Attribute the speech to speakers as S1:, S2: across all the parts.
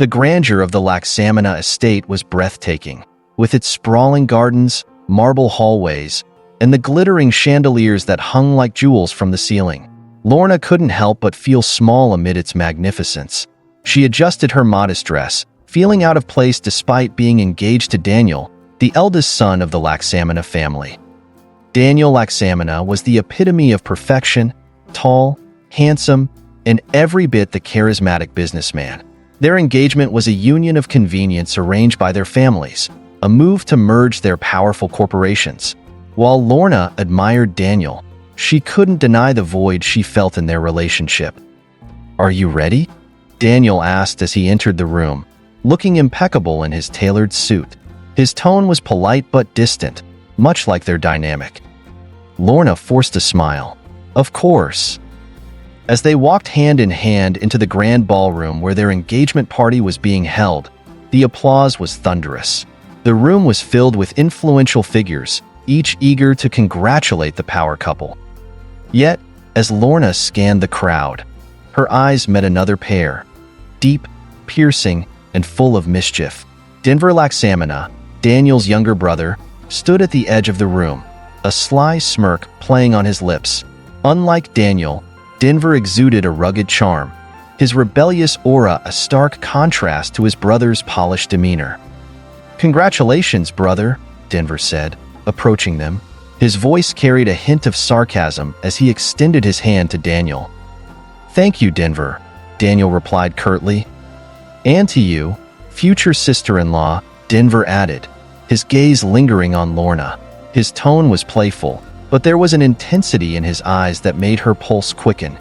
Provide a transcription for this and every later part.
S1: The grandeur of the Laxamina estate was breathtaking, with its sprawling gardens, marble hallways, and the glittering chandeliers that hung like jewels from the ceiling. Lorna couldn't help but feel small amid its magnificence. She adjusted her modest dress, feeling out of place despite being engaged to Daniel, the eldest son of the Laxamina family. Daniel Laxamina was the epitome of perfection, tall, handsome, and every bit the charismatic businessman. Their engagement was a union of convenience arranged by their families, a move to merge their powerful corporations. While Lorna admired Daniel, she couldn't deny the void she felt in their relationship. "Are you ready?" Daniel asked as he entered the room, looking impeccable in his tailored suit. His tone was polite but distant, much like their dynamic. Lorna forced a smile. "Of course." As they walked hand in hand into the grand ballroom where their engagement party was being held, the applause was thunderous. The room was filled with influential figures, each eager to congratulate the power couple. Yet, as Lorna scanned the crowd, her eyes met another pair, deep, piercing, and full of mischief. Denver Laxamina, Daniel's younger brother, stood at the edge of the room, a sly smirk playing on his lips. Unlike Daniel, Denver exuded a rugged charm, his rebellious aura a stark contrast to his brother's polished demeanor. "Congratulations, brother," Denver said, approaching them. His voice carried a hint of sarcasm as he extended his hand to Daniel. "Thank you, Denver," Daniel replied curtly. "And to you, future sister-in-law," Denver added, his gaze lingering on Lorna. His tone was playful, but there was an intensity in his eyes that made her pulse quicken.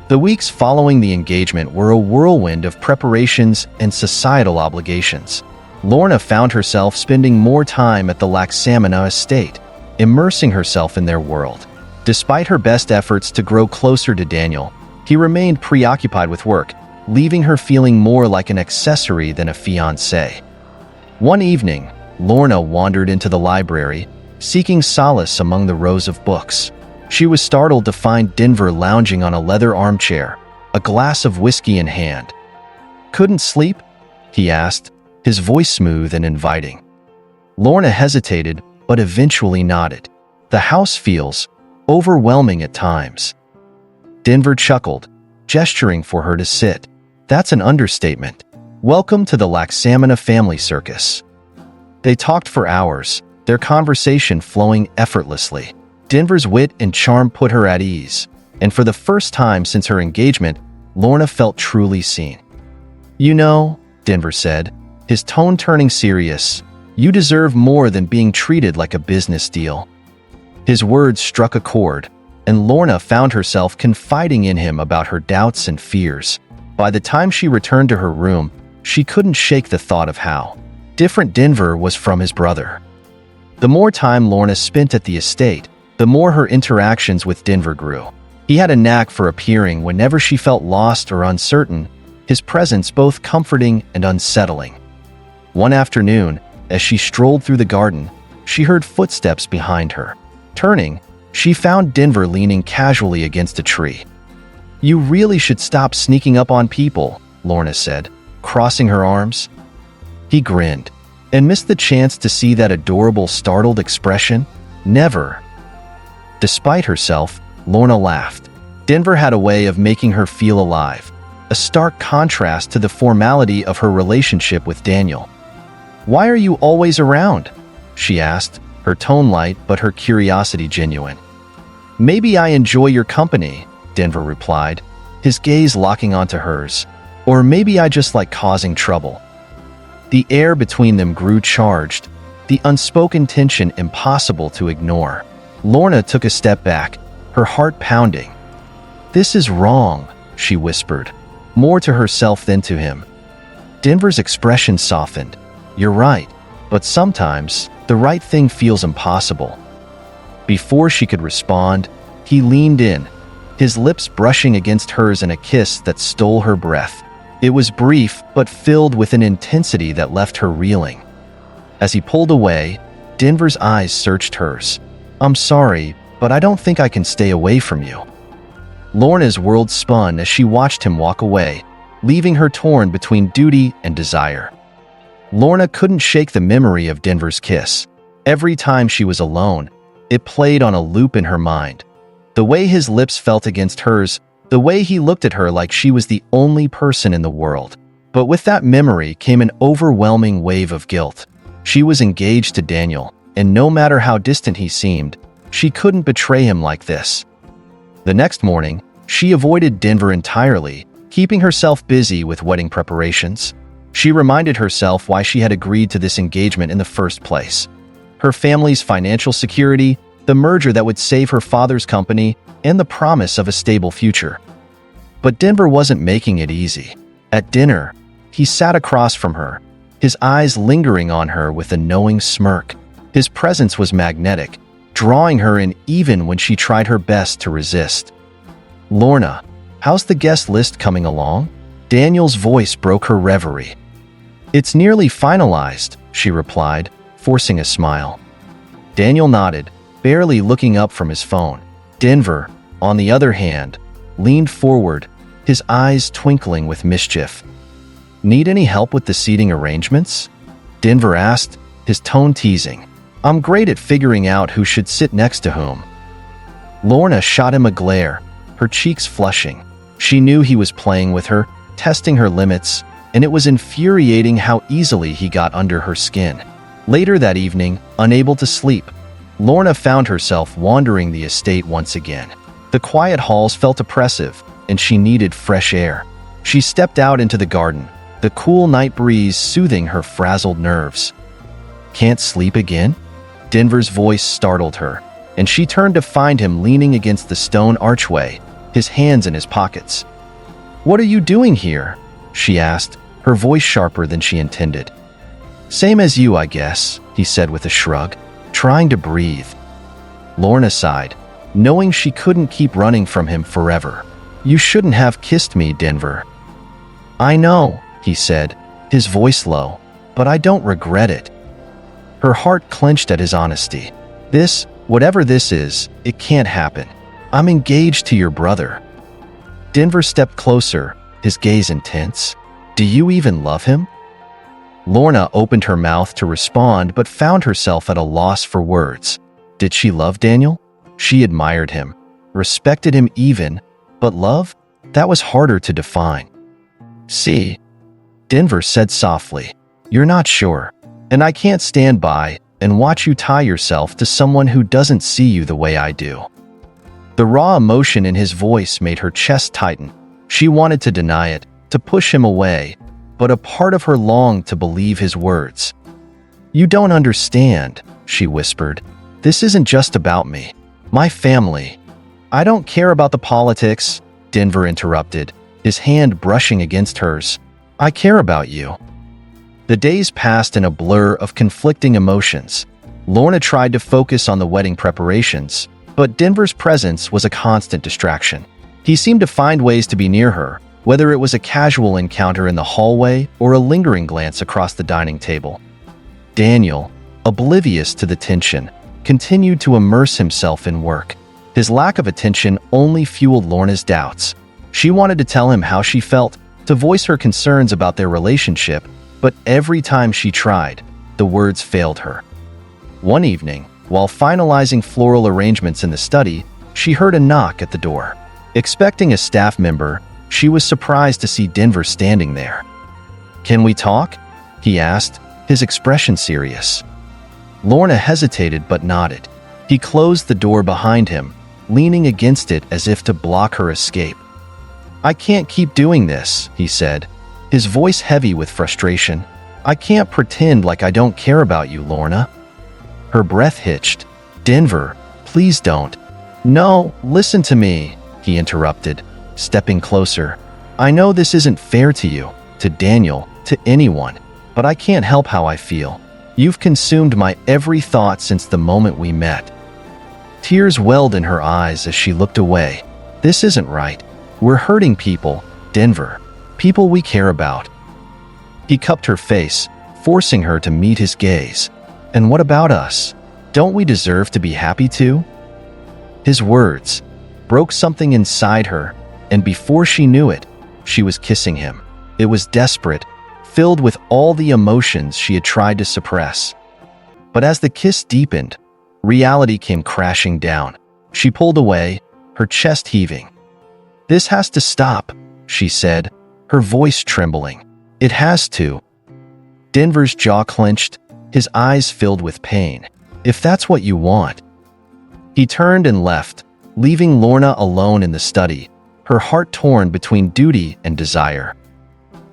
S1: The weeks following the engagement were a whirlwind of preparations and societal obligations. Lorna found herself spending more time at the Laxamina estate, immersing herself in their world. Despite her best efforts to grow closer to Daniel, he remained preoccupied with work, leaving her feeling more like an accessory than a fiancé. One evening, Lorna wandered into the library, seeking solace among the rows of books. She was startled to find Denver lounging on a leather armchair, a glass of whiskey in hand. "Couldn't sleep?" he asked, his voice smooth and inviting. Lorna hesitated, but eventually nodded. "The house feels overwhelming at times." Denver chuckled, gesturing for her to sit. "That's an understatement. Welcome to the Laxamina family circus." They talked for hours, their conversation flowing effortlessly. Denver's wit and charm put her at ease, and for the first time since her engagement, Lorna felt truly seen. "You know," Denver said, his tone turning serious, "you deserve more than being treated like a business deal." His words struck a chord, and Lorna found herself confiding in him about her doubts and fears. By the time she returned to her room, she couldn't shake the thought of how different Denver was from his brother. The more time Lorna spent at the estate, the more her interactions with Denver grew. He had a knack for appearing whenever she felt lost or uncertain, his presence both comforting and unsettling. One afternoon, as she strolled through the garden, she heard footsteps behind her. Turning, she found Denver leaning casually against a tree. "You really should stop sneaking up on people," Lorna said, crossing her arms. He grinned, and missed the chance to see that adorable startled expression. "Never." Despite herself, Lorna laughed. Denver had a way of making her feel alive, a stark contrast to the formality of her relationship with Daniel. "Why are you always around?" she asked, her tone light but her curiosity genuine. "Maybe I enjoy your company," Denver replied, his gaze locking onto hers. "Or maybe I just like causing trouble." The air between them grew charged, the unspoken tension impossible to ignore. Lorna took a step back, her heart pounding. "This is wrong," she whispered, more to herself than to him. Denver's expression softened. "You're right, but sometimes the right thing feels impossible." Before she could respond, he leaned in, his lips brushing against hers in a kiss that stole her breath. It was brief, but filled with an intensity that left her reeling. As he pulled away, Denver's eyes searched hers. "I'm sorry, but I don't think I can stay away from you." Lorna's world spun as she watched him walk away, leaving her torn between duty and desire. Lorna couldn't shake the memory of Denver's kiss. Every time she was alone, it played on a loop in her mind. The way his lips felt against hers, the way he looked at her like she was the only person in the world. But with that memory came an overwhelming wave of guilt. She was engaged to Daniel, and no matter how distant he seemed, she couldn't betray him like this. The next morning, she avoided Denver entirely, keeping herself busy with wedding preparations. She reminded herself why she had agreed to this engagement in the first place. Her family's financial security, the merger that would save her father's company, and the promise of a stable future. But Denver wasn't making it easy. At dinner, he sat across from her, his eyes lingering on her with a knowing smirk. His presence was magnetic, drawing her in even when she tried her best to resist. "Lorna, how's the guest list coming along?" Daniel's voice broke her reverie. "It's nearly finalized," she replied, forcing a smile. Daniel nodded, barely looking up from his phone. Denver, on the other hand, leaned forward, his eyes twinkling with mischief. "Need any help with the seating arrangements?" Denver asked, his tone teasing. "I'm great at figuring out who should sit next to whom." Lorna shot him a glare, her cheeks flushing. She knew he was playing with her, testing her limits, and it was infuriating how easily he got under her skin. Later that evening, unable to sleep, Lorna found herself wandering the estate once again. The quiet halls felt oppressive, and she needed fresh air. She stepped out into the garden, the cool night breeze soothing her frazzled nerves. "Can't sleep again?" Denver's voice startled her, and she turned to find him leaning against the stone archway, his hands in his pockets. "What are you doing here?" she asked, her voice sharper than she intended. "Same as you, I guess," he said with a shrug, trying to breathe. Lorna sighed, knowing she couldn't keep running from him forever. "You shouldn't have kissed me, Denver." "I know," he said, his voice low, "but I don't regret it." Her heart clenched at his honesty. "This, whatever this is, it can't happen. I'm engaged to your brother." Denver stepped closer, his gaze intense. "Do you even love him?" Lorna opened her mouth to respond but found herself at a loss for words. Did she love Daniel? She admired him, respected him even, but love? That was harder to define. "See," Denver said softly, "you're not sure, and I can't stand by and watch you tie yourself to someone who doesn't see you the way I do." The raw emotion in his voice made her chest tighten. She wanted to deny it, to push him away, but a part of her longed to believe his words. "You don't understand," she whispered. "This isn't just about me. My family." "I don't care about the politics," Denver interrupted, his hand brushing against hers. "I care about you." The days passed in a blur of conflicting emotions. Lorna tried to focus on the wedding preparations, but Denver's presence was a constant distraction. He seemed to find ways to be near her, whether it was a casual encounter in the hallway or a lingering glance across the dining table. Daniel, oblivious to the tension, continued to immerse himself in work. His lack of attention only fueled Lorna's doubts. She wanted to tell him how she felt, to voice her concerns about their relationship, but every time she tried, the words failed her. One evening, while finalizing floral arrangements in the study, she heard a knock at the door. Expecting a staff member, she was surprised to see Denver standing there. "Can we talk?" he asked, his expression serious. Lorna hesitated but nodded. He closed the door behind him, leaning against it as if to block her escape. "I can't keep doing this," he said, his voice heavy with frustration. "I can't pretend like I don't care about you, Lorna." Her breath hitched. "Denver, please don't." "No, listen to me," he interrupted, stepping closer. "I know this isn't fair to you, to Daniel, to anyone, but I can't help how I feel. You've consumed my every thought since the moment we met." Tears welled in her eyes as she looked away. "This isn't right. We're hurting people, Denver, people we care about." He cupped her face, forcing her to meet his gaze. "And what about us? Don't we deserve to be happy too?" His words broke something inside her, and before she knew it, she was kissing him. It was desperate, filled with all the emotions she had tried to suppress. But as the kiss deepened, reality came crashing down. She pulled away, her chest heaving. "This has to stop," she said, her voice trembling. "It has to." Denver's jaw clenched, his eyes filled with pain. "If that's what you want." He turned and left, leaving Lorna alone in the study, her heart torn between duty and desire.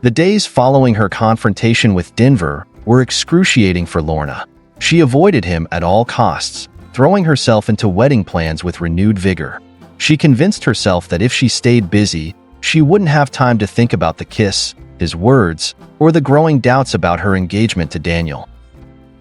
S1: The days following her confrontation with Denver were excruciating for Lorna. She avoided him at all costs, throwing herself into wedding plans with renewed vigor. She convinced herself that if she stayed busy, she wouldn't have time to think about the kiss, his words, or the growing doubts about her engagement to Daniel.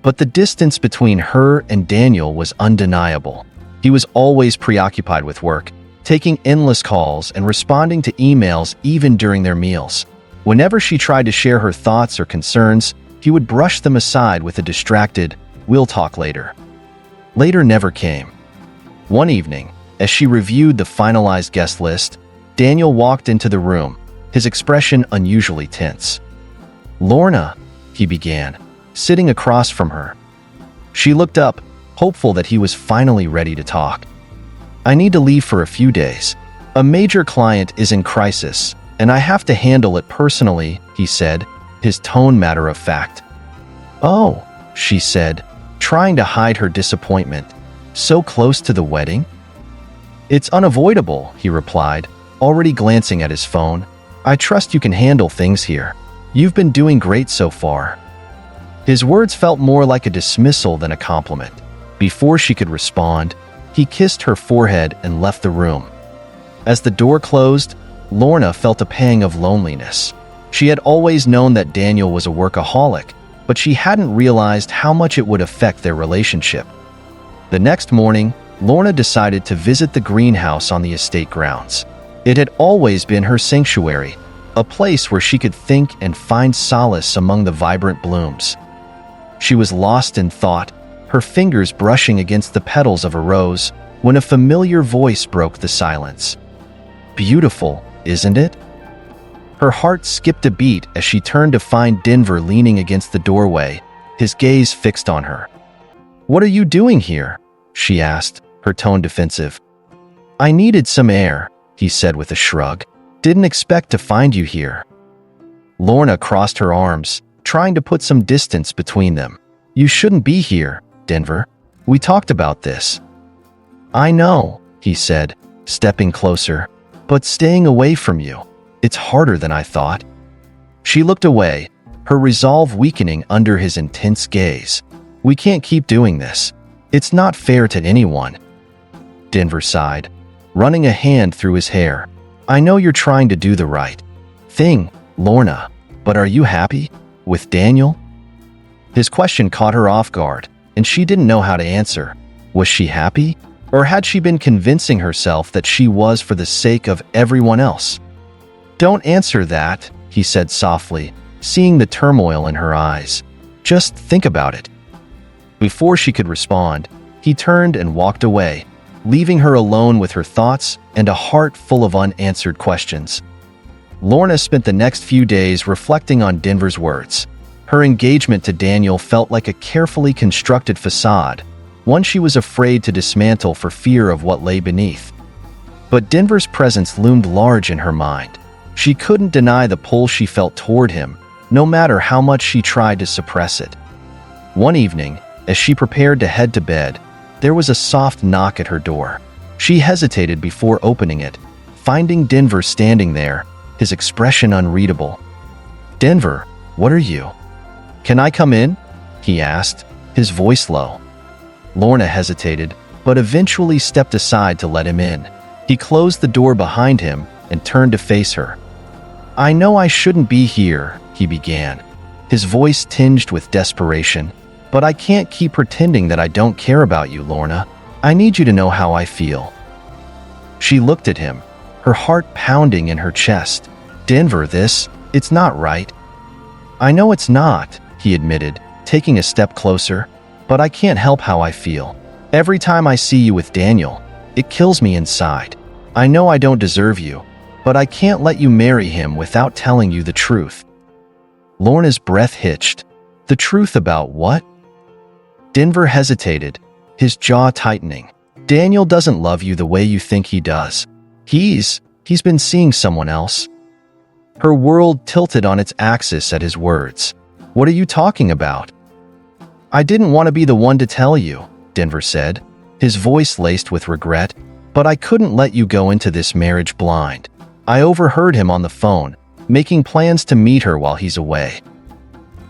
S1: But the distance between her and Daniel was undeniable. He was always preoccupied with work, taking endless calls and responding to emails even during their meals. Whenever she tried to share her thoughts or concerns, he would brush them aside with a distracted, "We'll talk later." Later never came. One evening, as she reviewed the finalized guest list, Daniel walked into the room, his expression unusually tense. "Lorna," he began, sitting across from her. She looked up, hopeful that he was finally ready to talk. "I need to leave for a few days. A major client is in crisis, and I have to handle it personally," he said, his tone matter of fact. "Oh," she said, trying to hide her disappointment. "So close to the wedding?" "It's unavoidable," he replied, already glancing at his phone. "I trust you can handle things here. You've been doing great so far." His words felt more like a dismissal than a compliment. Before she could respond, he kissed her forehead and left the room. As the door closed, Lorna felt a pang of loneliness. She had always known that Daniel was a workaholic, but she hadn't realized how much it would affect their relationship. The next morning, Lorna decided to visit the greenhouse on the estate grounds. It had always been her sanctuary, a place where she could think and find solace among the vibrant blooms. She was lost in thought, her fingers brushing against the petals of a rose, when a familiar voice broke the silence. "Beautiful, isn't it?" Her heart skipped a beat as she turned to find Denver leaning against the doorway, his gaze fixed on her. "What are you doing here?" she asked, her tone defensive. "I needed some air," he said with a shrug. "Didn't expect to find you here." Lorna crossed her arms, trying to put some distance between them. "You shouldn't be here, Denver. We talked about this." "I know," he said, stepping closer, "but staying away from you, it's harder than I thought." She looked away, her resolve weakening under his intense gaze. "We can't keep doing this. It's not fair to anyone." Denver sighed, running a hand through his hair. "I know you're trying to do the right thing, Lorna, but are you happy with Daniel?" His question caught her off guard, and she didn't know how to answer. Was she happy? Or had she been convincing herself that she was for the sake of everyone else? "Don't answer that," he said softly, seeing the turmoil in her eyes. "Just think about it." Before she could respond, he turned and walked away, leaving her alone with her thoughts and a heart full of unanswered questions. Lorna spent the next few days reflecting on Denver's words. Her engagement to Daniel felt like a carefully constructed facade, one she was afraid to dismantle for fear of what lay beneath. But Denver's presence loomed large in her mind. She couldn't deny the pull she felt toward him, no matter how much she tried to suppress it. One evening, as she prepared to head to bed, there was a soft knock at her door. She hesitated before opening it, finding Denver standing there, his expression unreadable. "Denver, what are you?" "Can I come in?" he asked, his voice low. Lorna hesitated, but eventually stepped aside to let him in. He closed the door behind him and turned to face her. "I know I shouldn't be here," he began, his voice tinged with desperation, "but I can't keep pretending that I don't care about you, Lorna. I need you to know how I feel." She looked at him, her heart pounding in her chest. "Denver, it's not right." "I know it's not," he admitted, taking a step closer, "but I can't help how I feel. Every time I see you with Daniel, it kills me inside. I know I don't deserve you, but I can't let you marry him without telling you the truth." Lorna's breath hitched. "The truth about what?" Denver hesitated, his jaw tightening. "Daniel doesn't love you the way you think he does. He's been seeing someone else." Her world tilted on its axis at his words. "What are you talking about?" "I didn't want to be the one to tell you," Denver said, his voice laced with regret, "but I couldn't let you go into this marriage blind. I overheard him on the phone, making plans to meet her while he's away."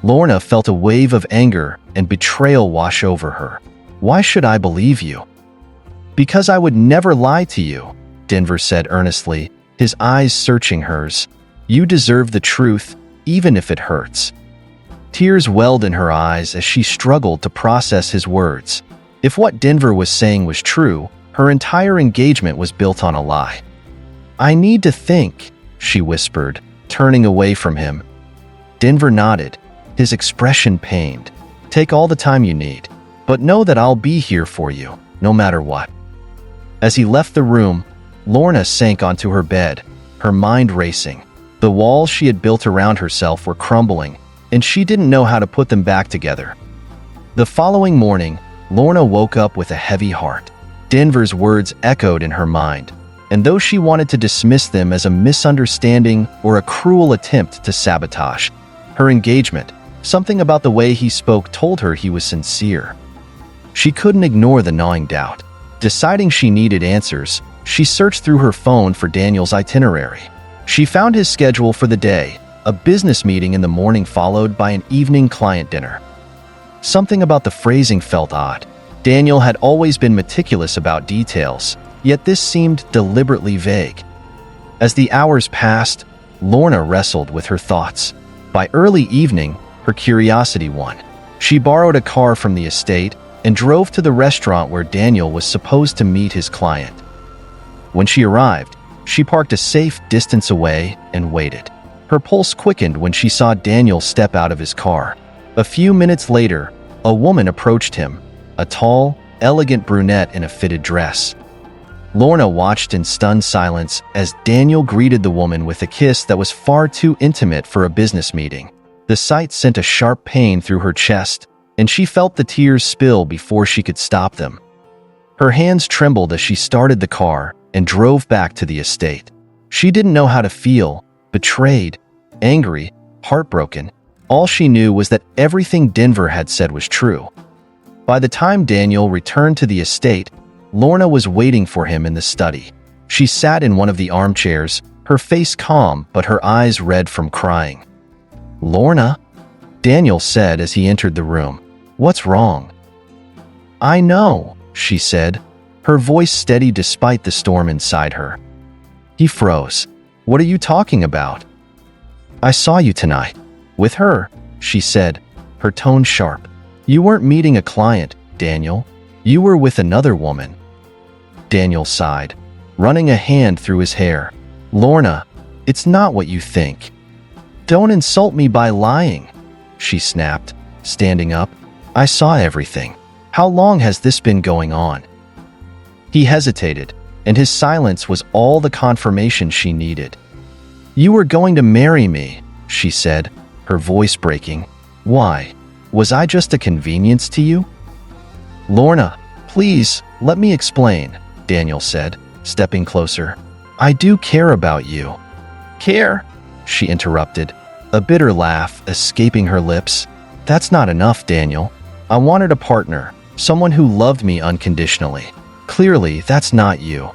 S1: Lorna felt a wave of anger and betrayal wash over her. "Why should I believe you?" "Because I would never lie to you," Denver said earnestly, his eyes searching hers. "You deserve the truth, even if it hurts." Tears welled in her eyes as she struggled to process his words. If what Denver was saying was true, her entire engagement was built on a lie. "I need to think," she whispered, turning away from him. Denver nodded, his expression pained. "Take all the time you need, but know that I'll be here for you, no matter what." As he left the room, Lorna sank onto her bed, her mind racing. The walls she had built around herself were crumbling, and she didn't know how to put them back together. The following morning, Lorna woke up with a heavy heart. Denver's words echoed in her mind, and though she wanted to dismiss them as a misunderstanding or a cruel attempt to sabotage her engagement, something about the way he spoke told her he was sincere. She couldn't ignore the gnawing doubt. Deciding she needed answers, she searched through her phone for Daniel's itinerary. She found his schedule for the day, a business meeting in the morning followed by an evening client dinner. Something about the phrasing felt odd. Daniel had always been meticulous about details, yet this seemed deliberately vague. As the hours passed, Lorna wrestled with her thoughts. By early evening, her curiosity won. She borrowed a car from the estate and drove to the restaurant where Daniel was supposed to meet his client. When she arrived, she parked a safe distance away and waited. Her pulse quickened when she saw Daniel step out of his car. A few minutes later, a woman approached him, a tall, elegant brunette in a fitted dress. Lorna watched in stunned silence as Daniel greeted the woman with a kiss that was far too intimate for a business meeting. The sight sent a sharp pain through her chest, and she felt the tears spill before she could stop them. Her hands trembled as she started the car and drove back to the estate. She didn't know how to feel, betrayed, angry, heartbroken. All she knew was that everything Denver had said was true. By the time Daniel returned to the estate, Lorna was waiting for him in the study. She sat in one of the armchairs, her face calm but her eyes red from crying. "Lorna?" Daniel said as he entered the room. "What's wrong?" "I know," she said, her voice steady despite the storm inside her. He froze. "What are you talking about?" "I saw you tonight. With her," she said, her tone sharp. "You weren't meeting a client, Daniel. You were with another woman." Daniel sighed, running a hand through his hair. "Lorna, it's not what you think." "Don't insult me by lying," she snapped, standing up. "I saw everything. How long has this been going on?" He hesitated, and his silence was all the confirmation she needed. "You were going to marry me," she said, her voice breaking. "Why? Was I just a convenience to you?" "Lorna, please, let me explain," Daniel said, stepping closer. "I do care about you." "Care?" she interrupted, a bitter laugh escaping her lips. "That's not enough, Daniel. I wanted a partner, someone who loved me unconditionally. Clearly, that's not you."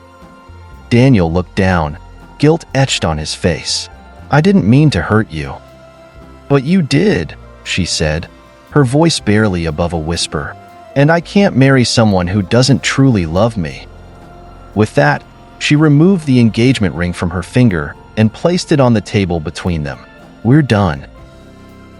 S1: Daniel looked down, guilt etched on his face. "I didn't mean to hurt you." "But you did," she said, her voice barely above a whisper. "And I can't marry someone who doesn't truly love me." With that, she removed the engagement ring from her finger and placed it on the table between them. "We're done."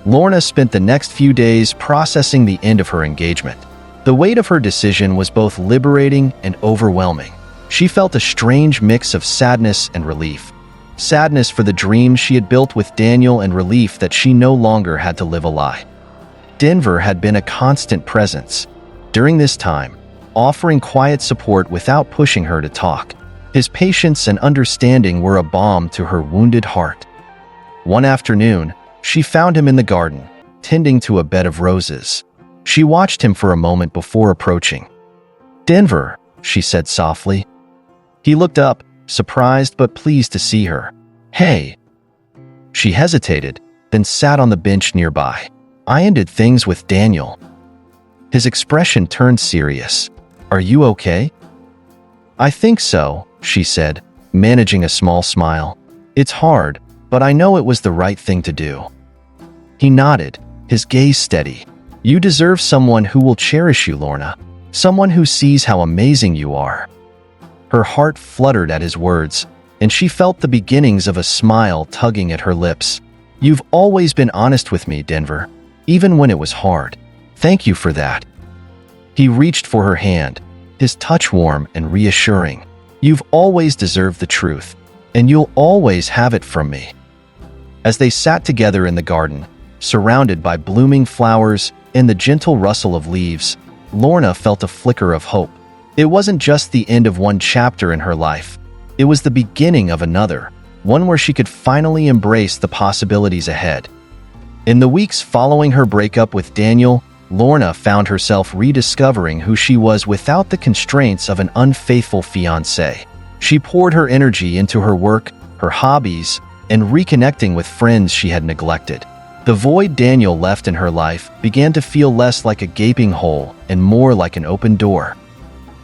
S1: Lorna spent the next few days processing the end of her engagement. The weight of her decision was both liberating and overwhelming. She felt a strange mix of sadness and relief. Sadness for the dreams she had built with Daniel and relief that she no longer had to live a lie. Denver had been a constant presence during this time, offering quiet support without pushing her to talk. His patience and understanding were a balm to her wounded heart. One afternoon, she found him in the garden, tending to a bed of roses. She watched him for a moment before approaching. "Denver," she said softly. He looked up, surprised but pleased to see her. "Hey." She hesitated, then sat on the bench nearby. "I ended things with Daniel." His expression turned serious. "Are you okay?" "I think so," she said, managing a small smile. "It's hard, but I know it was the right thing to do." He nodded, his gaze steady. "You deserve someone who will cherish you, Lorna. Someone who sees how amazing you are." Her heart fluttered at his words, and she felt the beginnings of a smile tugging at her lips. "You've always been honest with me, Denver, even when it was hard. Thank you for that." He reached for her hand, his touch warm and reassuring. "You've always deserved the truth, and you'll always have it from me." As they sat together in the garden, surrounded by blooming flowers and the gentle rustle of leaves, Lorna felt a flicker of hope. It wasn't just the end of one chapter in her life. It was the beginning of another, one where she could finally embrace the possibilities ahead. In the weeks following her breakup with Daniel, Lorna found herself rediscovering who she was without the constraints of an unfaithful fiancé. She poured her energy into her work, her hobbies, and reconnecting with friends she had neglected. The void Daniel left in her life began to feel less like a gaping hole and more like an open door.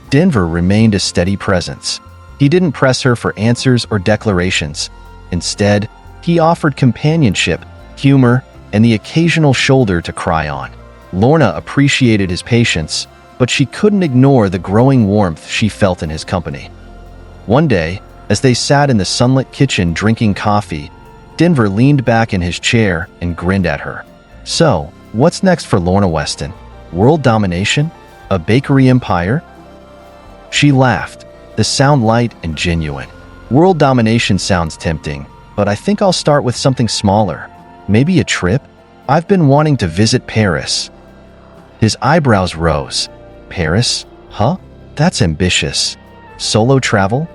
S1: Denver remained a steady presence. He didn't press her for answers or declarations. Instead, he offered companionship, humor, and the occasional shoulder to cry on. Lorna appreciated his patience, but she couldn't ignore the growing warmth she felt in his company. One day, as they sat in the sunlit kitchen drinking coffee, Denver leaned back in his chair and grinned at her. "So, what's next for Lorna Weston? World domination? A bakery empire?" She laughed, the sound light and genuine. "World domination sounds tempting, but I think I'll start with something smaller. Maybe a trip? I've been wanting to visit Paris." His eyebrows rose. "Paris? Huh? That's ambitious. Solo travel?"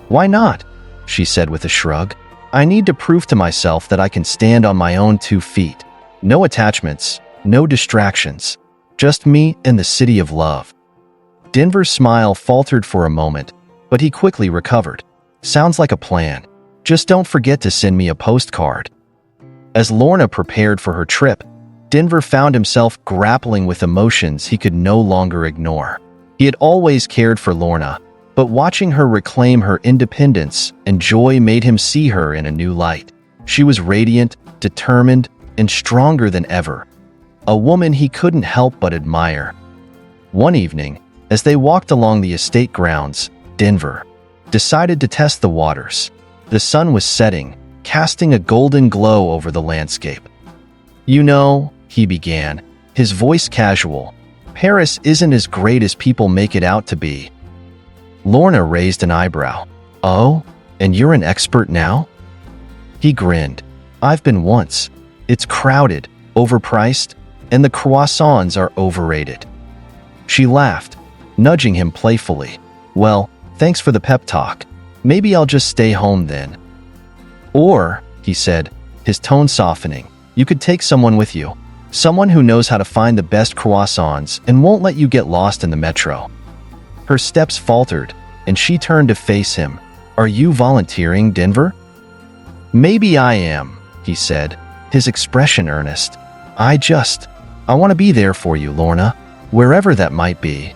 S1: "Why not?" she said with a shrug. "I need to prove to myself that I can stand on my own 2 feet. No attachments, no distractions. Just me and the city of love." Denver's smile faltered for a moment, but he quickly recovered. "Sounds like a plan. Just don't forget to send me a postcard." As Lorna prepared for her trip, Denver found himself grappling with emotions he could no longer ignore. He had always cared for Lorna, but watching her reclaim her independence and joy made him see her in a new light. She was radiant, determined, and stronger than ever. A woman he couldn't help but admire. One evening, as they walked along the estate grounds, Denver decided to test the waters. The sun was setting, casting a golden glow over the landscape. "You know," he began, his voice casual, "Paris isn't as great as people make it out to be." Lorna raised an eyebrow. "Oh, and you're an expert now?" He grinned. "I've been once. It's crowded, overpriced, and the croissants are overrated." She laughed, nudging him playfully. "Well, thanks for the pep talk. Maybe I'll just stay home then." "Or," he said, his tone softening, "you could take someone with you. Someone who knows how to find the best croissants and won't let you get lost in the metro." Her steps faltered, and she turned to face him. "Are you volunteering, Denver?" "Maybe I am," he said, his expression earnest. I want to be there for you, Lorna, wherever that might be."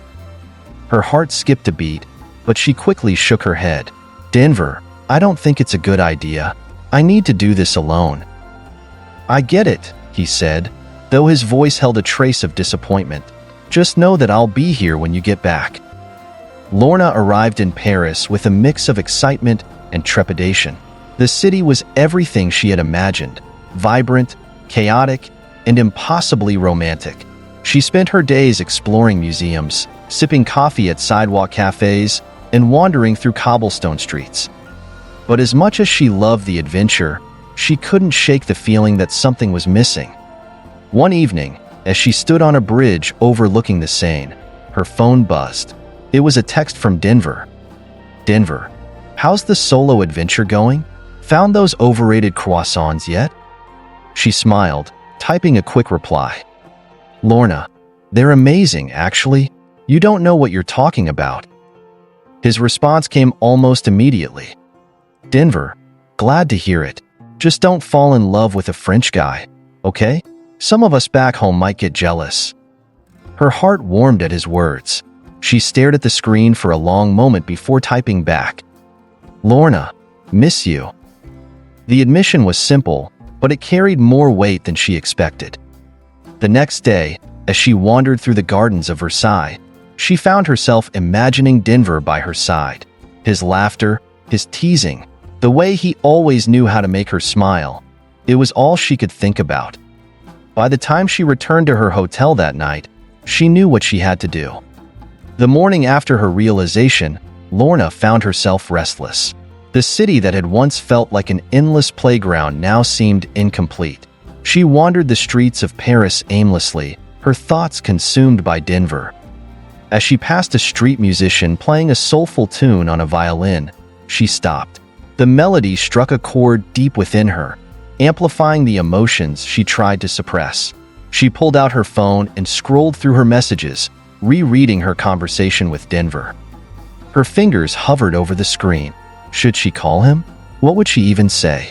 S1: Her heart skipped a beat, but she quickly shook her head. "Denver, I don't think it's a good idea. I need to do this alone." "I get it," he said, though his voice held a trace of disappointment. "Just know that I'll be here when you get back." Lorna arrived in Paris with a mix of excitement and trepidation. The city was everything she had imagined: vibrant, chaotic, and impossibly romantic. She spent her days exploring museums, sipping coffee at sidewalk cafes, and wandering through cobblestone streets. But as much as she loved the adventure, she couldn't shake the feeling that something was missing. One evening, as she stood on a bridge overlooking the Seine, her phone buzzed. It was a text from Denver. Denver, how's the solo adventure going? Found those overrated croissants yet? She smiled, typing a quick reply. Lorna, they're amazing, actually. You don't know what you're talking about. His response came almost immediately. Denver, glad to hear it. Just don't fall in love with a French guy, okay? Some of us back home might get jealous. Her heart warmed at his words. She stared at the screen for a long moment before typing back. Lorna, miss you. The admission was simple, but it carried more weight than she expected. The next day, as she wandered through the gardens of Versailles, she found herself imagining Denver by her side. His laughter, his teasing, the way he always knew how to make her smile. It was all she could think about. By the time she returned to her hotel that night, she knew what she had to do. The morning after her realization, Lorna found herself restless. The city that had once felt like an endless playground now seemed incomplete. She wandered the streets of Paris aimlessly, her thoughts consumed by Denver. As she passed a street musician playing a soulful tune on a violin, she stopped. The melody struck a chord deep within her, amplifying the emotions she tried to suppress. She pulled out her phone and scrolled through her messages, rereading her conversation with Denver. Her fingers hovered over the screen. Should she call him? What would she even say?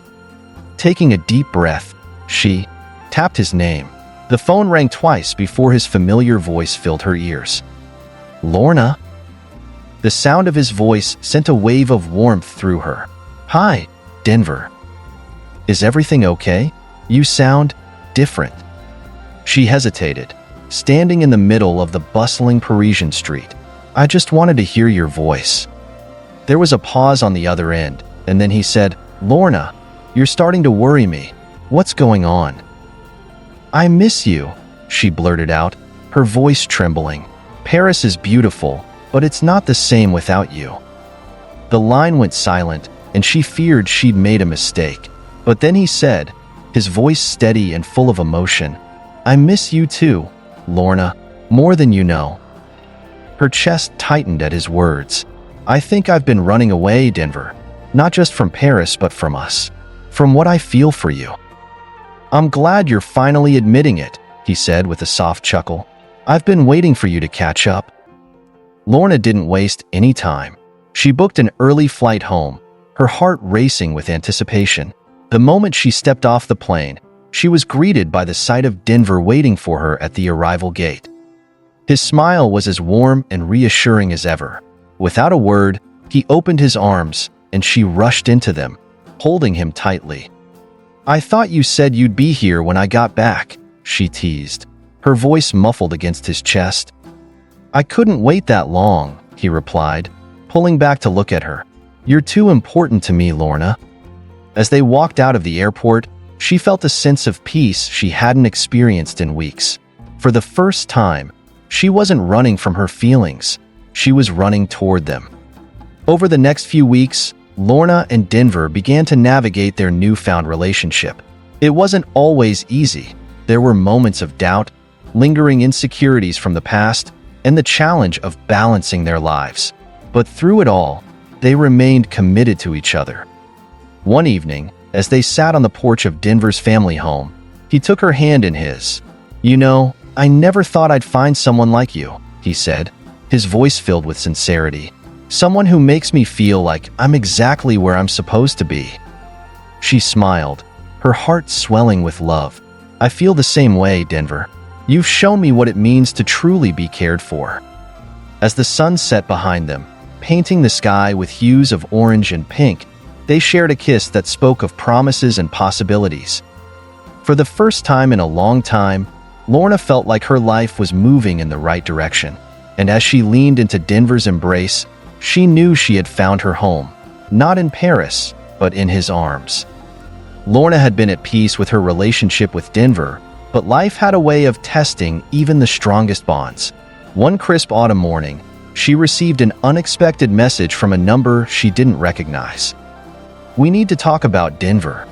S1: Taking a deep breath, she tapped his name. The phone rang twice before his familiar voice filled her ears. Lorna? The sound of his voice sent a wave of warmth through her. Hi, Denver. Is everything okay? You sound different. She hesitated, standing in the middle of the bustling Parisian street. I just wanted to hear your voice. There was a pause on the other end, and then he said, Lorna, you're starting to worry me. What's going on? I miss you, she blurted out, her voice trembling. Paris is beautiful, but it's not the same without you. The line went silent, and she feared she'd made a mistake. But then he said, his voice steady and full of emotion, I miss you too, Lorna, more than you know. Her chest tightened at his words. I think I've been running away, Denver. Not just from Paris, but from us. From what I feel for you. I'm glad you're finally admitting it, he said with a soft chuckle. I've been waiting for you to catch up. Lorna didn't waste any time. She booked an early flight home, her heart racing with anticipation. The moment she stepped off the plane, she was greeted by the sight of Denver waiting for her at the arrival gate. His smile was as warm and reassuring as ever. Without a word, he opened his arms, and she rushed into them, holding him tightly. I thought you said you'd be here when I got back, she teased, her voice muffled against his chest. I couldn't wait that long, he replied, pulling back to look at her. You're too important to me, Lorna. As they walked out of the airport, she felt a sense of peace she hadn't experienced in weeks. For the first time, she wasn't running from her feelings. She was running toward them. Over the next few weeks, Lorna and Denver began to navigate their newfound relationship. It wasn't always easy. There were moments of doubt, lingering insecurities from the past, and the challenge of balancing their lives. But through it all, they remained committed to each other. One evening, as they sat on the porch of Denver's family home, he took her hand in his. You know, I never thought I'd find someone like you, he said, his voice filled with sincerity. Someone who makes me feel like I'm exactly where I'm supposed to be. She smiled, her heart swelling with love. I feel the same way, Denver. You've shown me what it means to truly be cared for. As the sun set behind them, painting the sky with hues of orange and pink, they shared a kiss that spoke of promises and possibilities. For the first time in a long time, Lorna felt like her life was moving in the right direction. And as she leaned into Denver's embrace, she knew she had found her home, not in Paris, but in his arms. Lorna had been at peace with her relationship with Denver, but life had a way of testing even the strongest bonds. One crisp autumn morning, she received an unexpected message from a number she didn't recognize. We need to talk about Denver.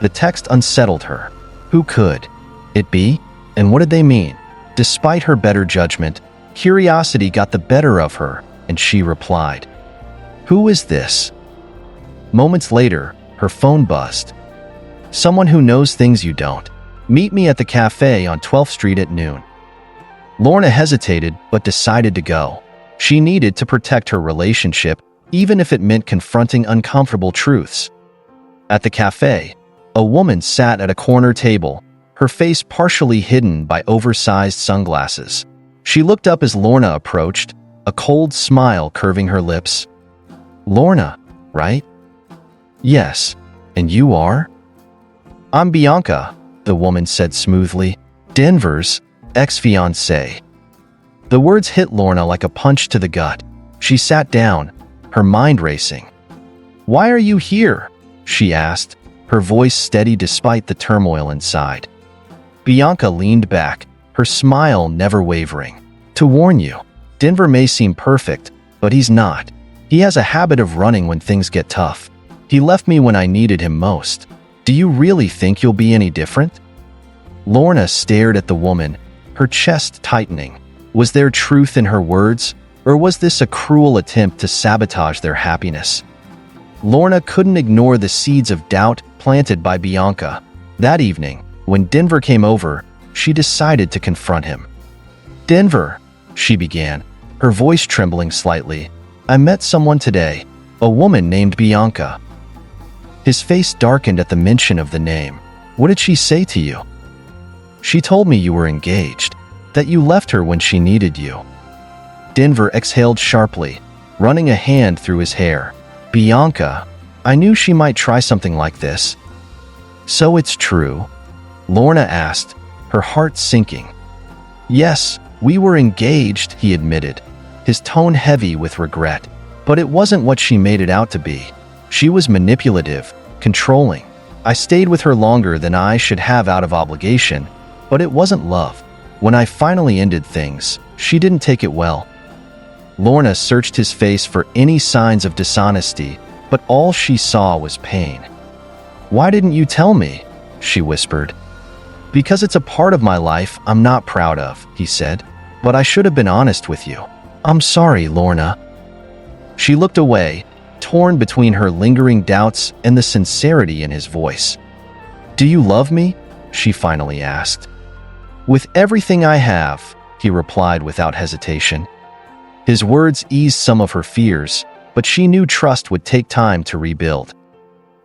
S1: The text unsettled her. Who could it be? And what did they mean? Despite her better judgment, curiosity got the better of her, and she replied. Who is this? Moments later, her phone buzzed. Someone who knows things you don't. Meet me at the cafe on 12th Street at noon. Lorna hesitated but decided to go. She needed to protect her relationship, even if it meant confronting uncomfortable truths. At the cafe, a woman sat at a corner table, her face partially hidden by oversized sunglasses. She looked up as Lorna approached, a cold smile curving her lips. Lorna, right? Yes. And you are? I'm Bianca, the woman said smoothly. Denver's ex-fiancée. The words hit Lorna like a punch to the gut. She sat down, her mind racing. Why are you here? She asked, her voice steady despite the turmoil inside. Bianca leaned back, her smile never wavering. To warn you, Denver may seem perfect, but he's not. He has a habit of running when things get tough. He left me when I needed him most. Do you really think you'll be any different? Lorna stared at the woman, her chest tightening. Was there truth in her words, or was this a cruel attempt to sabotage their happiness? Lorna couldn't ignore the seeds of doubt planted by Bianca. That evening, when Denver came over, she decided to confront him. Denver, she began, her voice trembling slightly. I met someone today, a woman named Bianca. His face darkened at the mention of the name. What did she say to you? She told me you were engaged, that you left her when she needed you. Denver exhaled sharply, running a hand through his hair. Bianca, I knew she might try something like this. So it's true? Lorna asked, her heart sinking. Yes, we were engaged, he admitted, his tone heavy with regret. But it wasn't what she made it out to be. She was manipulative, controlling. I stayed with her longer than I should have out of obligation, but it wasn't love. When I finally ended things, she didn't take it well. Lorna searched his face for any signs of dishonesty, but all she saw was pain. Why didn't you tell me? She whispered. Because it's a part of my life I'm not proud of, he said, but I should have been honest with you. I'm sorry, Lorna. She looked away, torn between her lingering doubts and the sincerity in his voice. Do you love me? She finally asked. With everything I have, he replied without hesitation. His words eased some of her fears, but she knew trust would take time to rebuild.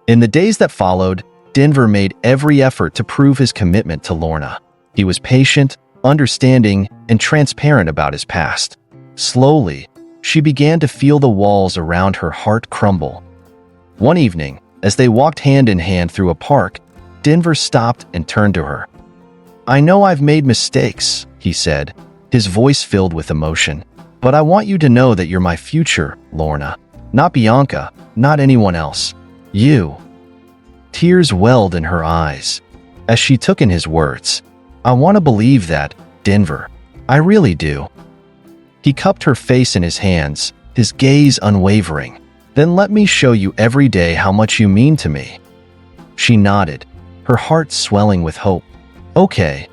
S1: In the days that followed, Denver made every effort to prove his commitment to Lorna. He was patient, understanding, and transparent about his past. Slowly, she began to feel the walls around her heart crumble. One evening, as they walked hand in hand through a park, Denver stopped and turned to her. I know I've made mistakes, he said, his voice filled with emotion. But I want you to know that you're my future, Lorna. Not Bianca, not anyone else. You. Tears welled in her eyes as she took in his words. I want to believe that, Denver. I really do. He cupped her face in his hands, his gaze unwavering. Then let me show you every day how much you mean to me. She nodded, her heart swelling with hope. Okay.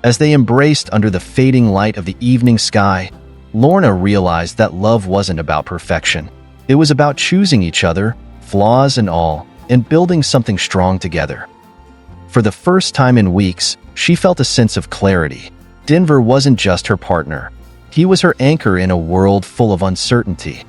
S1: As they embraced under the fading light of the evening sky, Lorna realized that love wasn't about perfection. It was about choosing each other, flaws and all, and building something strong together. For the first time in weeks, she felt a sense of clarity. Denver wasn't just her partner. He was her anchor in a world full of uncertainty.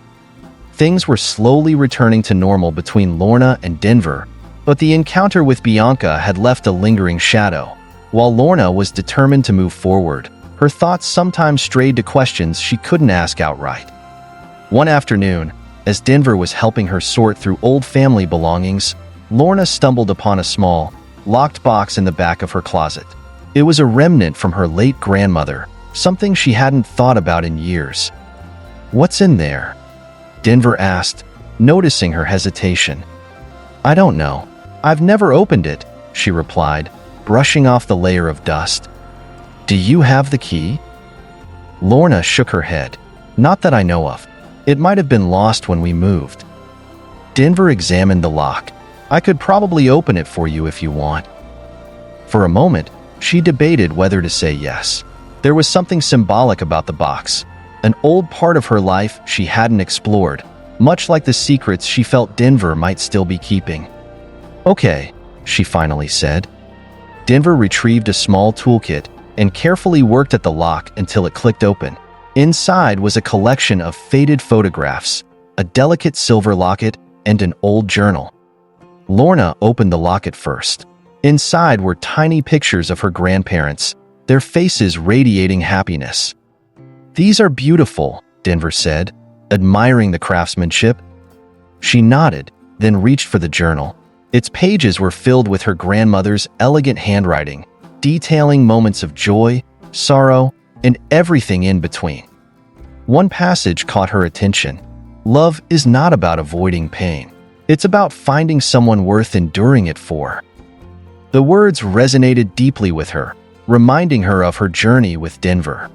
S1: Things were slowly returning to normal between Lorna and Denver, but the encounter with Bianca had left a lingering shadow. While Lorna was determined to move forward, her thoughts sometimes strayed to questions she couldn't ask outright. One afternoon, as Denver was helping her sort through old family belongings, Lorna stumbled upon a small, locked box in the back of her closet. It was a remnant from her late grandmother, something she hadn't thought about in years. What's in there? Denver asked, noticing her hesitation. I don't know. I've never opened it, she replied, brushing off the layer of dust. Do you have the key? Lorna shook her head. Not that I know of. It might have been lost when we moved. Denver examined the lock. I could probably open it for you if you want. For a moment, she debated whether to say yes. There was something symbolic about the box, an old part of her life she hadn't explored, much like the secrets she felt Denver might still be keeping. "Okay," she finally said. Denver retrieved a small toolkit and carefully worked at the lock until it clicked open. Inside was a collection of faded photographs, a delicate silver locket, and an old journal. Lorna opened the locket first. Inside were tiny pictures of her grandparents, their faces radiating happiness. "These are beautiful," Denver said, admiring the craftsmanship. She nodded, then reached for the journal. Its pages were filled with her grandmother's elegant handwriting, detailing moments of joy, sorrow, and everything in between. One passage caught her attention. "Love is not about avoiding pain. It's about finding someone worth enduring it for." The words resonated deeply with her, reminding her of her journey with Denver.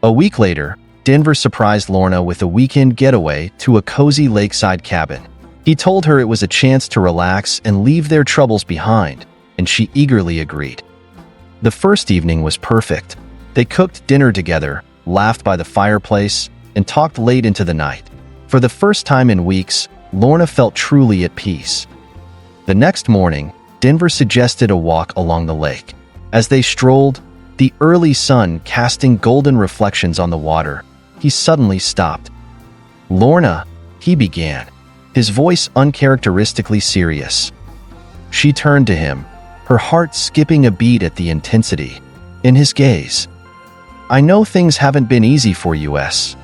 S1: A week later, Denver surprised Lorna with a weekend getaway to a cozy lakeside cabin. He told her it was a chance to relax and leave their troubles behind, and she eagerly agreed. The first evening was perfect. They cooked dinner together, laughed by the fireplace, and talked late into the night. For the first time in weeks, Lorna felt truly at peace. The next morning, Denver suggested a walk along the lake. As they strolled, the early sun casting golden reflections on the water, he suddenly stopped. "Lorna," he began, his voice uncharacteristically serious. She turned to him, her heart skipping a beat at the intensity in his gaze. "I know things haven't been easy for you,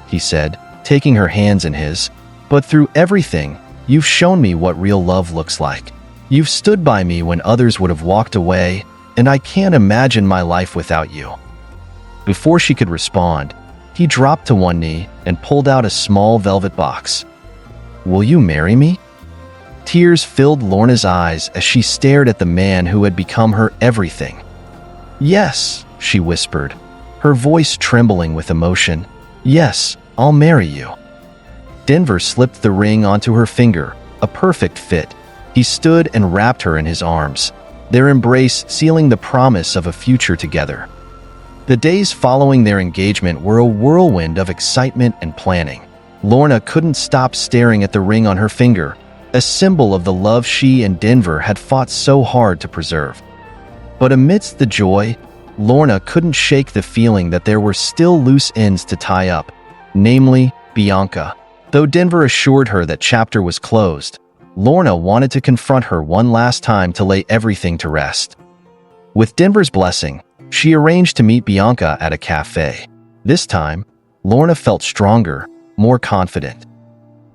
S1: he said, taking her hands in his, "but through everything, you've shown me what real love looks like. You've stood by me when others would have walked away, and I can't imagine my life without you." Before she could respond, he dropped to one knee and pulled out a small velvet box. "Will you marry me?" Tears filled Lorna's eyes as she stared at the man who had become her everything. "Yes," she whispered, her voice trembling with emotion. "Yes, I'll marry you." Denver slipped the ring onto her finger, a perfect fit. He stood and wrapped her in his arms, their embrace sealing the promise of a future together. The days following their engagement were a whirlwind of excitement and planning. Lorna couldn't stop staring at the ring on her finger, a symbol of the love she and Denver had fought so hard to preserve. But amidst the joy, Lorna couldn't shake the feeling that there were still loose ends to tie up, namely, Bianca. Though Denver assured her that chapter was closed, Lorna wanted to confront her one last time to lay everything to rest. With Denver's blessing, she arranged to meet Bianca at a cafe. This time, Lorna felt stronger, more confident.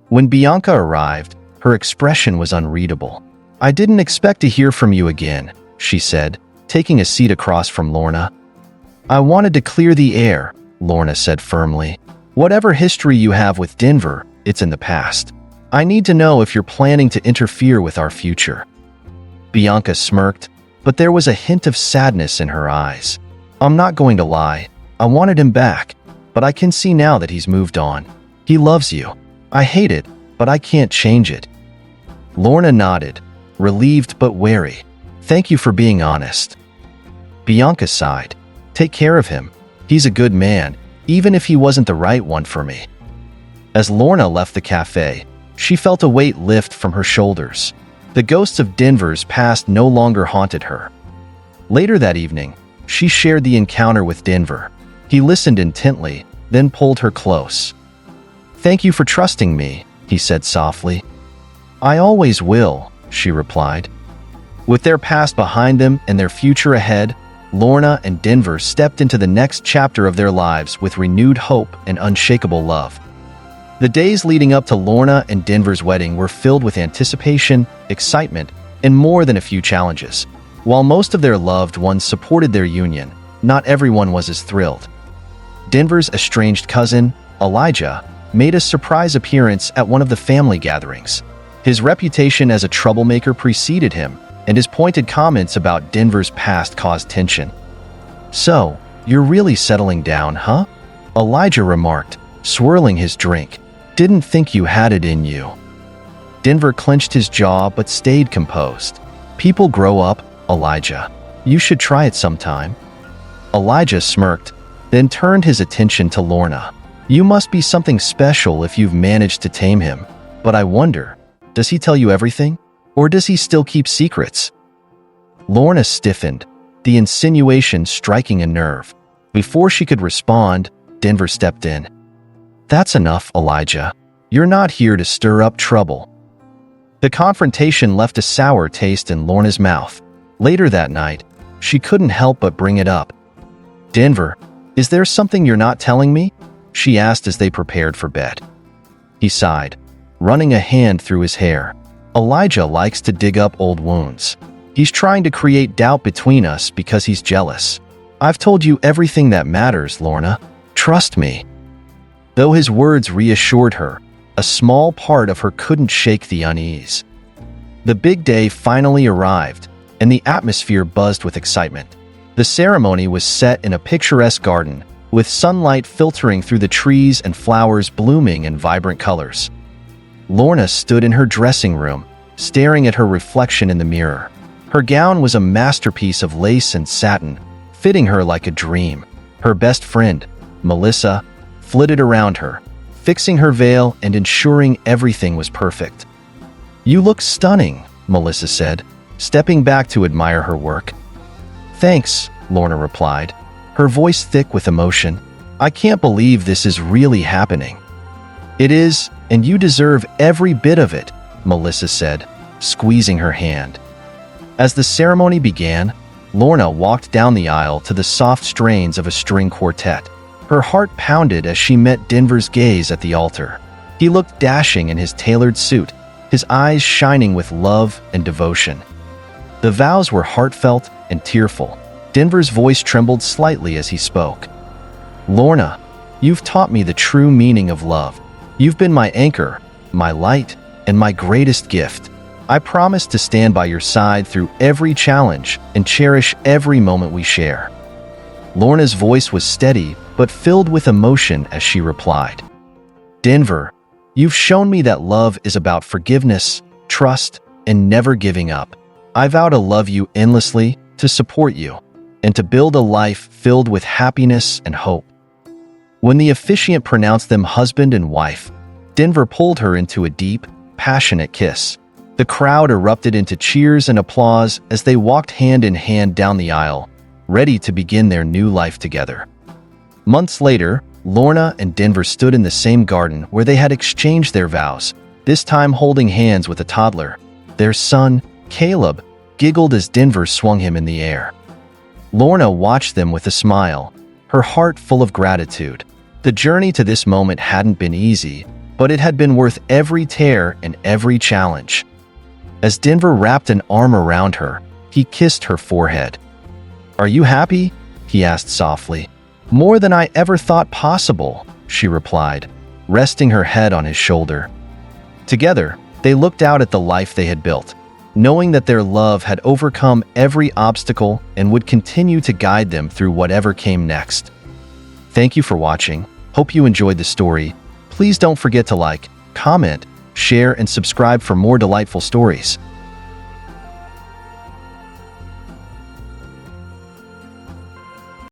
S1: When Bianca arrived, her expression was unreadable. "I didn't expect to hear from you again," she said, taking a seat across from Lorna. "I wanted to clear the air," Lorna said firmly. "Whatever history you have with Denver, it's in the past. I need to know if you're planning to interfere with our future." Bianca smirked, but there was a hint of sadness in her eyes. "I'm not going to lie. I wanted him back, but I can see now that he's moved on. He loves you. I hate it, but I can't change it." Lorna nodded, relieved but wary. "Thank you for being honest." Bianca sighed. "Take care of him. He's a good man, even if he wasn't the right one for me." As Lorna left the cafe, she felt a weight lift from her shoulders. The ghosts of Denver's past no longer haunted her. Later that evening, she shared the encounter with Denver. He listened intently, then pulled her close. "Thank you for trusting me," he said softly. "I always will," she replied. With their past behind them and their future ahead, Lorna and Denver stepped into the next chapter of their lives with renewed hope and unshakable love. The days leading up to Lorna and Denver's wedding were filled with anticipation, excitement, and more than a few challenges. While most of their loved ones supported their union, not everyone was as thrilled. Denver's estranged cousin, Elijah, made a surprise appearance at one of the family gatherings. His reputation as a troublemaker preceded him, and his pointed comments about Denver's past caused tension. "So, you're really settling down, huh?" Elijah remarked, swirling his drink. "Didn't think you had it in you." Denver clenched his jaw but stayed composed. "People grow up, Elijah. You should try it sometime." Elijah smirked, then turned his attention to Lorna. "You must be something special if you've managed to tame him." But I wonder, does he tell you everything? Or does he still keep secrets? Lorna stiffened, the insinuation striking a nerve. Before she could respond, Denver stepped in. That's enough, Elijah. You're not here to stir up trouble. The confrontation left a sour taste in Lorna's mouth. Later that night, she couldn't help but bring it up. Denver, is there something you're not telling me? She asked as they prepared for bed. He sighed, running a hand through his hair. Elijah likes to dig up old wounds. He's trying to create doubt between us because he's jealous. I've told you everything that matters, Lorna. Trust me. Though his words reassured her, a small part of her couldn't shake the unease. The big day finally arrived, and the atmosphere buzzed with excitement. The ceremony was set in a picturesque garden, with sunlight filtering through the trees and flowers blooming in vibrant colors. Lorna stood in her dressing room, staring at her reflection in the mirror. Her gown was a masterpiece of lace and satin, fitting her like a dream. Her best friend, Melissa, flitted around her, fixing her veil and ensuring everything was perfect. You look stunning, Melissa said, stepping back to admire her work. Thanks, Lorna replied, her voice thick with emotion. I can't believe this is really happening. It is, and you deserve every bit of it, Melissa said, squeezing her hand. As the ceremony began, Lorna walked down the aisle to the soft strains of a string quartet. Her heart pounded as she met Denver's gaze at the altar. He looked dashing in his tailored suit, his eyes shining with love and devotion. The vows were heartfelt and tearful. Denver's voice trembled slightly as he spoke. Lorna, you've taught me the true meaning of love. You've been my anchor, my light, and my greatest gift. I promise to stand by your side through every challenge and cherish every moment we share. Lorna's voice was steady but filled with emotion as she replied. Denver, you've shown me that love is about forgiveness, trust, and never giving up. I vow to love you endlessly, to support you, and to build a life filled with happiness and hope. When the officiant pronounced them husband and wife, Denver pulled her into a deep, passionate kiss. The crowd erupted into cheers and applause as they walked hand in hand down the aisle, ready to begin their new life together. Months later, Lorna and Denver stood in the same garden where they had exchanged their vows, this time holding hands with a toddler. Their son, Caleb, giggled as Denver swung him in the air. Lorna watched them with a smile, her heart full of gratitude. The journey to this moment hadn't been easy, but it had been worth every tear and every challenge. As Denver wrapped an arm around her, he kissed her forehead. Are you happy? He asked softly. More than I ever thought possible, she replied, resting her head on his shoulder. Together, they looked out at the life they had built, knowing that their love had overcome every obstacle and would continue to guide them through whatever came next. Thank you for watching. Hope you enjoyed the story. Please don't forget to like, comment, share, and subscribe for more delightful stories.